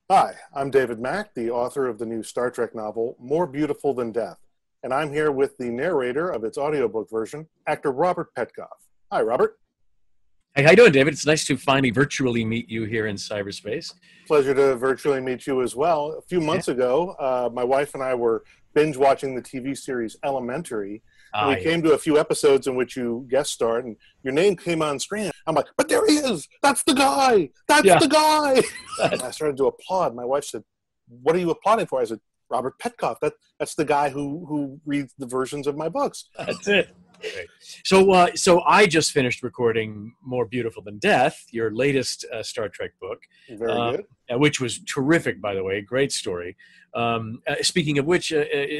Hi, I'm David Mack, the author of the new Star Trek novel, More Beautiful Than Death, and I'm here with the narrator of its audiobook version, actor Robert Petkoff. Hi, Robert. Hey, how you doing, David? It's nice to finally virtually meet you here in cyberspace. Pleasure to virtually meet you as well. A few Yeah. months ago, my wife and I were binge watching the TV series Elementary, and we Yeah. came to a few episodes in which you guest starred, and your name came on screen. I'm like, but there he is! That's the guy! That's Yeah. the guy! And I started to applaud. My wife said, what are you applauding for? I said, Robert Petkoff. That's the guy who reads the versions of my books. That's it. Great. So I just finished recording More Beautiful Than Death, your latest Star Trek book. Very good. Which was terrific, by the way. Great story. Speaking of which,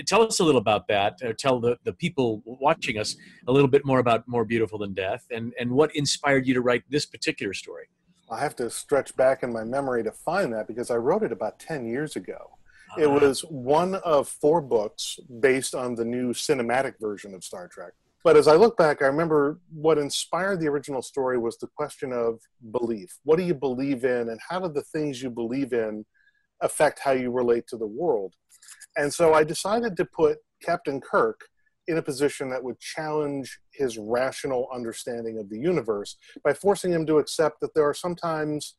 tell us a little about that. Tell the people watching us a little bit more about More Beautiful Than Death and what inspired you to write this particular story. I have to stretch back in my memory to find that because I wrote it about 10 years ago. It was one of 4 books based on the new cinematic version of Star Trek. But as I look back, I remember what inspired the original story was the question of belief. What do you believe in, and how do the things you believe in affect how you relate to the world? And so I decided to put Captain Kirk in a position that would challenge his rational understanding of the universe by forcing him to accept that there are sometimes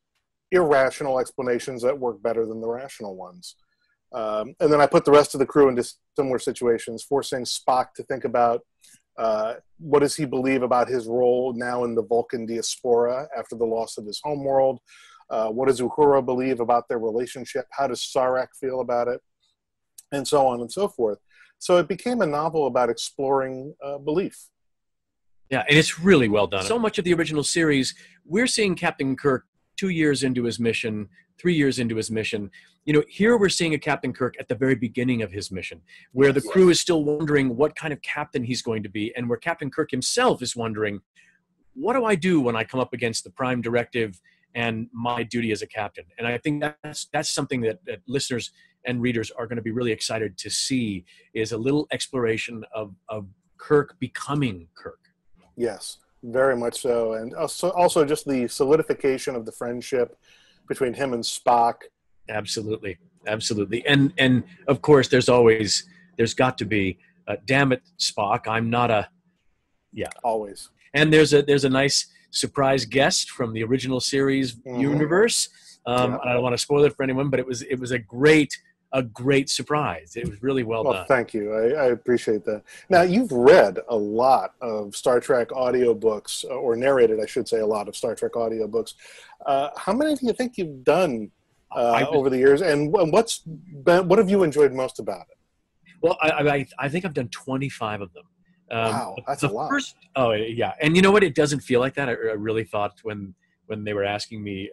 irrational explanations that work better than the rational ones. And then I put the rest of the crew into similar situations, forcing Spock to think about what does he believe about his role now in the Vulcan diaspora after the loss of his homeworld? What does Uhura believe about their relationship? How does Sarek feel about it? And so on and so forth. So it became a novel about exploring belief. Yeah, and it's really well done. So much of the original series, we're seeing Captain Kirk 2 years into his mission, 3 years into his mission. You know, here we're seeing a Captain Kirk at the very beginning of his mission, where the crew is still wondering what kind of captain he's going to be, and where Captain Kirk himself is wondering, what do I do when I come up against the Prime Directive and my duty as a captain? And I think that's something that listeners and readers are going to be really excited to see, is a little exploration of Kirk becoming Kirk. Yes, very much so. And also just the solidification of the friendship between him and Spock. Absolutely. And of course, there's got to be, damn it, Spock, I'm not a, yeah. Always. And there's a nice surprise guest from the original series universe. I don't want to spoil it for anyone, but it was a great surprise. It was really well done. Thank you. I appreciate that. Now, you've read a lot of Star Trek audiobooks, or narrated, I should say, a lot of Star Trek audiobooks. How many do you think you've done over the years, and what have you enjoyed most about it? Well, I think I've done 25 of them. Wow, that's a lot. Oh, yeah. And you know what? It doesn't feel like that. I really thought when they were asking me,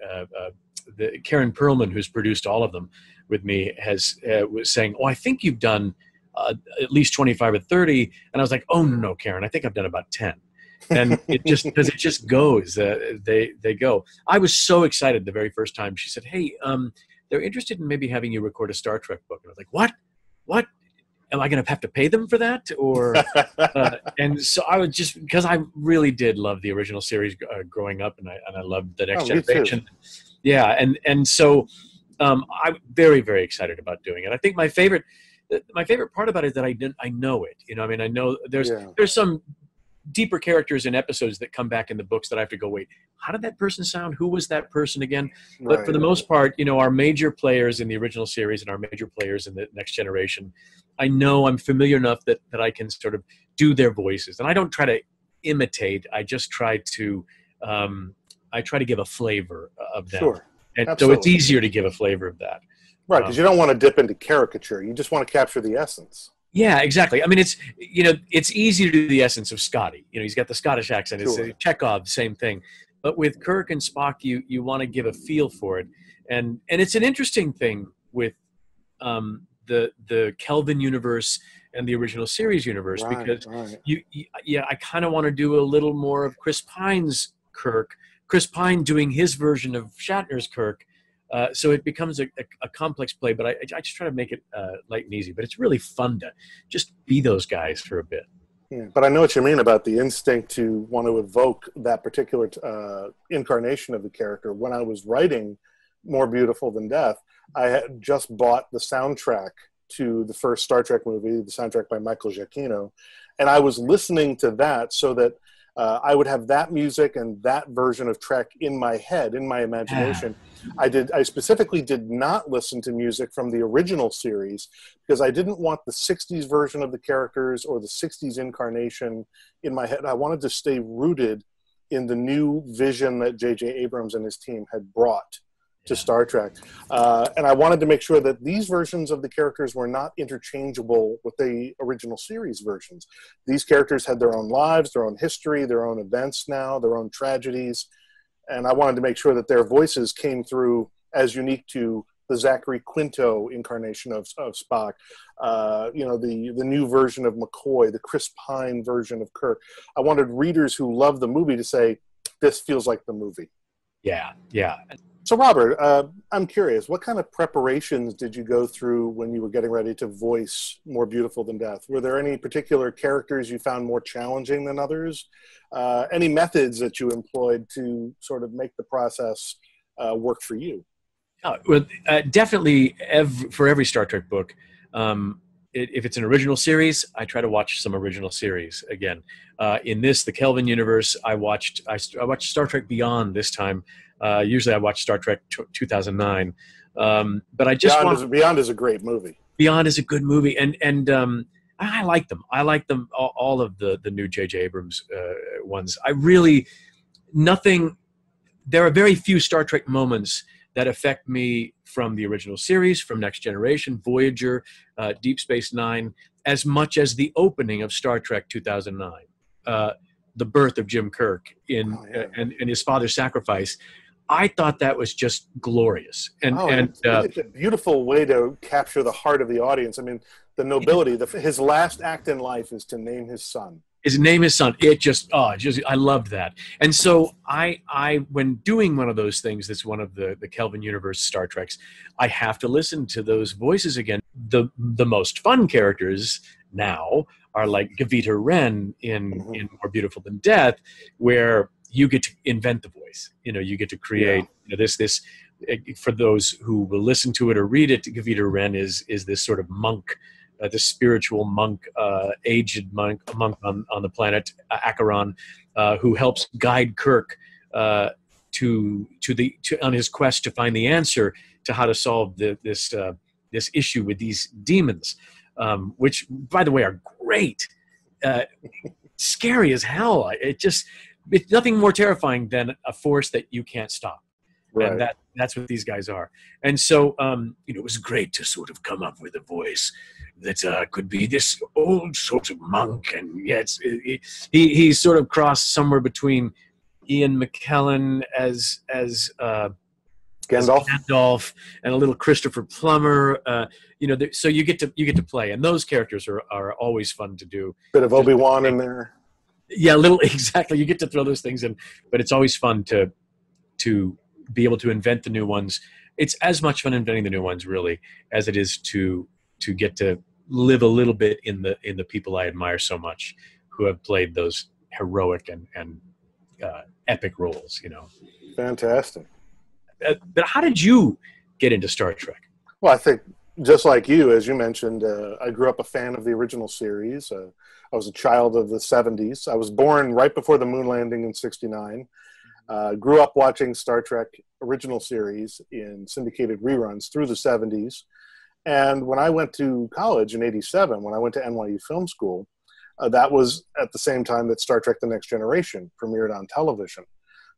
the Karen Perlman, who's produced all of them with me, was saying, "Oh, I think you've done at least 25 or 30." And I was like, "Oh no, Karen, I think I've done about 10." And it just goes. They go. I was so excited the very first time she said, "Hey, they're interested in maybe having you record a Star Trek book." And I was like, "What? Am I going to have to pay them for that?" Or and so I was just, because I really did love the original series growing up, and I loved the Next Generation. Yeah, and so I'm very, very excited about doing it. I think my favorite part about it is that I know it. You know, I mean, I know there's some deeper characters in episodes that come back in the books that I have to go, wait, how did that person sound? Who was that person again? But for the most part, you know, our major players in the original series and our major players in the Next Generation, I know I'm familiar enough that I can sort of do their voices. And I don't try to imitate. I just try to give a flavor of them. Sure. And Absolutely. so it's easier to give a flavor of that. Right, because you don't want to dip into caricature. You just want to capture the essence. Yeah, exactly. I mean, it's easy to do the essence of Scotty. You know, he's got the Scottish accent. Sure. It's Chekhov, same thing. But with Kirk and Spock, you want to give a feel for it. And it's an interesting thing with the Kelvin universe and the original series universe, because I kind of want to do a little more of Chris Pine's Kirk, Chris Pine doing his version of Shatner's Kirk. So it becomes a complex play, but I just try to make it light and easy. But it's really fun to just be those guys for a bit. Yeah, but I know what you mean about the instinct to want to evoke that particular incarnation of the character. When I was writing More Beautiful Than Death, I had just bought the soundtrack to the first Star Trek movie, the soundtrack by Michael Giacchino, and I was listening to that so that I would have that music and that version of Trek in my head, in my imagination. I specifically did not listen to music from the original series because I didn't want the 60s version of the characters or the 60s incarnation in my head. I wanted to stay rooted in the new vision that J.J. Abrams and his team had brought to Star Trek. And I wanted to make sure that these versions of the characters were not interchangeable with the original series versions. These characters had their own lives, their own history, their own events now, their own tragedies. And I wanted to make sure that their voices came through as unique to the Zachary Quinto incarnation of Spock, the new version of McCoy, the Chris Pine version of Kirk. I wanted readers who love the movie to say, this feels like the movie. Yeah, yeah. So, Robert, I'm curious, what kind of preparations did you go through when you were getting ready to voice More Beautiful Than Death? Were there any particular characters you found more challenging than others? Any methods that you employed to sort of make the process work for you? Definitely, for every Star Trek book, if it's an original series, I try to watch some original series again. In the Kelvin universe, I watched Star Trek Beyond this time. Usually I watch Star Trek 2009, but I just Beyond is a great movie. Beyond is a good movie, and I like them. I like them, all of the new J.J. Abrams ones. There are very few Star Trek moments that affect me from the original series, from Next Generation, Voyager, Deep Space Nine, as much as the opening of Star Trek 2009, the birth of Jim Kirk and his father's sacrifice. I thought that was just glorious. It's a beautiful way to capture the heart of the audience. I mean, the nobility, his last act in life is to name his son. I loved that. And so I when doing one of those things, that's one of the Kelvin universe Star Treks, I have to listen to those voices again. The most fun characters now are like Gavita Wren in More Beautiful Than Death, where you get to invent the voice. You get to create this. For those who will listen to it or read it, Gavita Wren is this sort of monk, the spiritual monk, aged monk on the planet Acheron, who helps guide Kirk on his quest to find the answer to how to solve this issue with these demons, which, by the way, are great, scary as hell. It's nothing more terrifying than a force that you can't stop. Right. And that's what these guys are. And so, it was great to sort of come up with a voice that could be this old sort of monk. And he sort of crossed somewhere between Ian McKellen as Gandalf and a little Christopher Plummer. So you get to play, and those characters are always fun to do. Bit of Obi-Wan in there. Yeah, exactly. You get to throw those things in, but it's always fun to be able to invent the new ones. It's as much fun inventing the new ones, really, as it is to get to live a little bit in the people I admire so much, who have played those heroic and epic roles. Fantastic. But how did you get into Star Trek? Well, I think just like you, as you mentioned, I grew up a fan of the original series. I was a child of the 70s. I was born right before the moon landing in '69. Grew up watching Star Trek original series in syndicated reruns through the 70s. And when I went to college in '87, when I went to NYU Film School, that was at the same time that Star Trek The Next Generation premiered on television.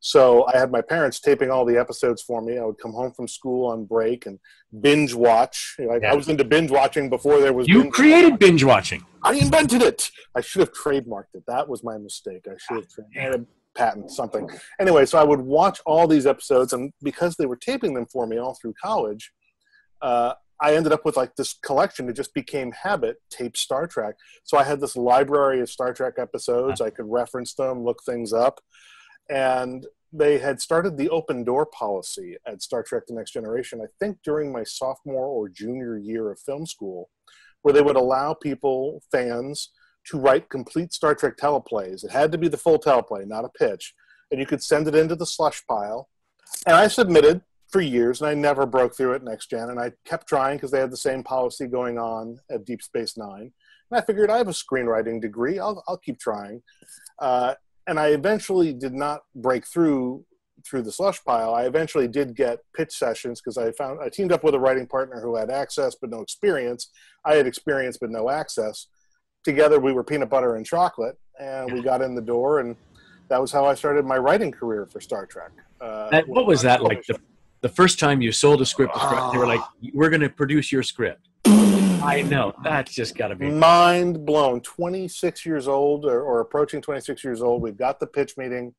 So I had my parents taping all the episodes for me. I would come home from school on break and binge watch. I was into binge watching before there was. You created binge watching. I invented it. I should have trademarked it. That was my mistake. I should have patent something. Anyway, so I would watch all these episodes, and because they were taping them for me all through college, I ended up with like this collection. It just became habit, tape Star Trek. So I had this library of Star Trek episodes. I could reference them, look things up. And they had started the open door policy at Star Trek The Next Generation, I think during my sophomore or junior year of film school, where they would allow people, fans, to write complete Star Trek teleplays. It had to be the full teleplay, not a pitch. And you could send it into the slush pile. And I submitted for years, and I never broke through at Next Gen, and I kept trying because they had the same policy going on at Deep Space Nine. And I figured I have a screenwriting degree. I'll keep trying. And I eventually did not break through the slush pile. I eventually did get pitch sessions because I teamed up with a writing partner who had access but no experience. I had experience but no access. Together we were peanut butter and chocolate, and we got in the door, and that was how I started my writing career for Star Trek. What was that like? The first time you sold a script, they were like, "We're going to produce your script." I know. That's just got to be mind blown. 26 years old or approaching 26 years old. We've got the pitch meeting.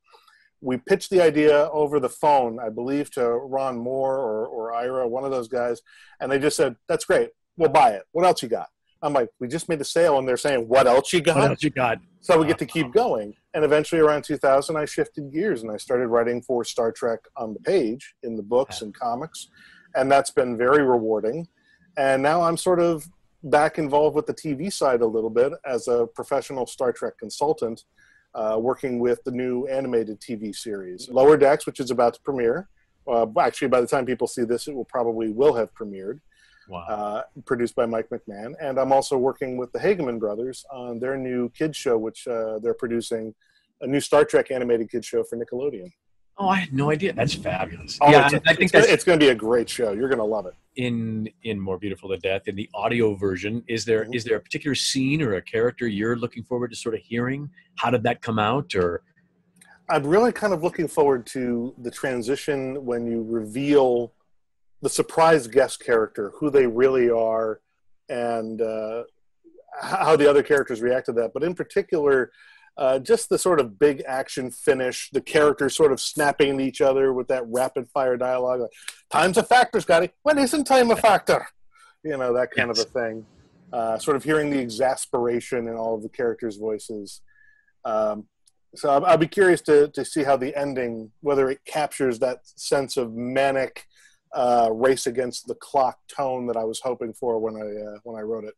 We pitched the idea over the phone, I believe, to Ron Moore or Ira, one of those guys. And they just said, "That's great. We'll buy it. What else you got?" I'm like, "We just made a sale." And they're saying, "What else you got?" What else you got? So we get to keep going. And eventually around 2000, I shifted gears and I started writing for Star Trek on the page in the books and comics. And that's been very rewarding. And now I'm sort of back involved with the TV side a little bit as a professional Star Trek consultant, working with the new animated TV series, Lower Decks, which is about to premiere. Actually, by the time people see this, it will have premiered. Wow. Produced by Mike McMahon. And I'm also working with the Hageman brothers on their new kids show, which they're producing a new Star Trek animated kids show for Nickelodeon. Oh, I had no idea. That's fabulous. Oh, yeah, I think it's going to be a great show. You're going to love it. In More Beautiful to Death, in the audio version, is there a particular scene or a character you're looking forward to sort of hearing? How did that come out? Or I'm really kind of looking forward to the transition when you reveal the surprise guest character, who they really are, and how the other characters react to that. But in particular, just the sort of big action finish, the characters sort of snapping at each other with that rapid fire dialogue. Like, "Time's a factor, Scotty. When isn't time a factor?" You know, that kind of a thing. Sort of hearing the exasperation in all of the characters' voices. So I'll be curious to see how the ending, whether it captures that sense of manic race against the clock tone that I was hoping for when I wrote it.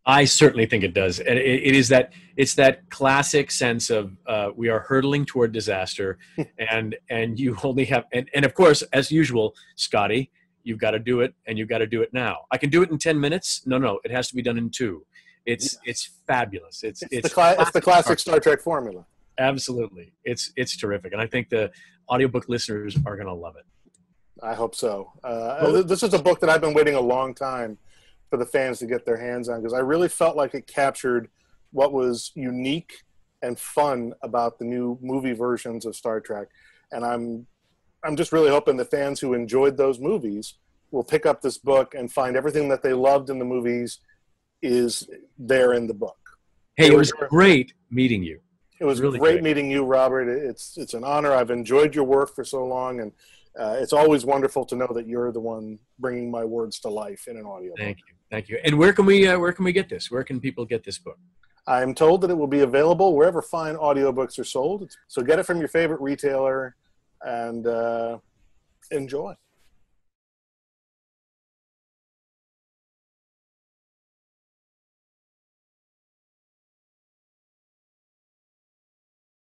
I certainly think it does, and it's that classic sense of we are hurtling toward disaster, and you only have and of course, as usual, Scotty, you've got to do it, and you've got to do it now. I can do it in 10 minutes. No, it has to be done in 2. It's fabulous. It's the classic Star Trek formula. Absolutely, it's terrific, and I think the audiobook listeners are going to love it. I hope so. This is a book that I've been waiting a long time for the fans to get their hands on, because I really felt like it captured what was unique and fun about the new movie versions of Star Trek. And I'm just really hoping the fans who enjoyed those movies will pick up this book and find everything that they loved in the movies is there in the book. Hey, it was great meeting you. It was really great meeting you, Robert. It's an honor. I've enjoyed your work for so long, and it's always wonderful to know that you're the one bringing my words to life in an audio book. Thank you. And where can we get this? Where can people get this book? I'm told that it will be available wherever fine audiobooks are sold. So get it from your favorite retailer and enjoy.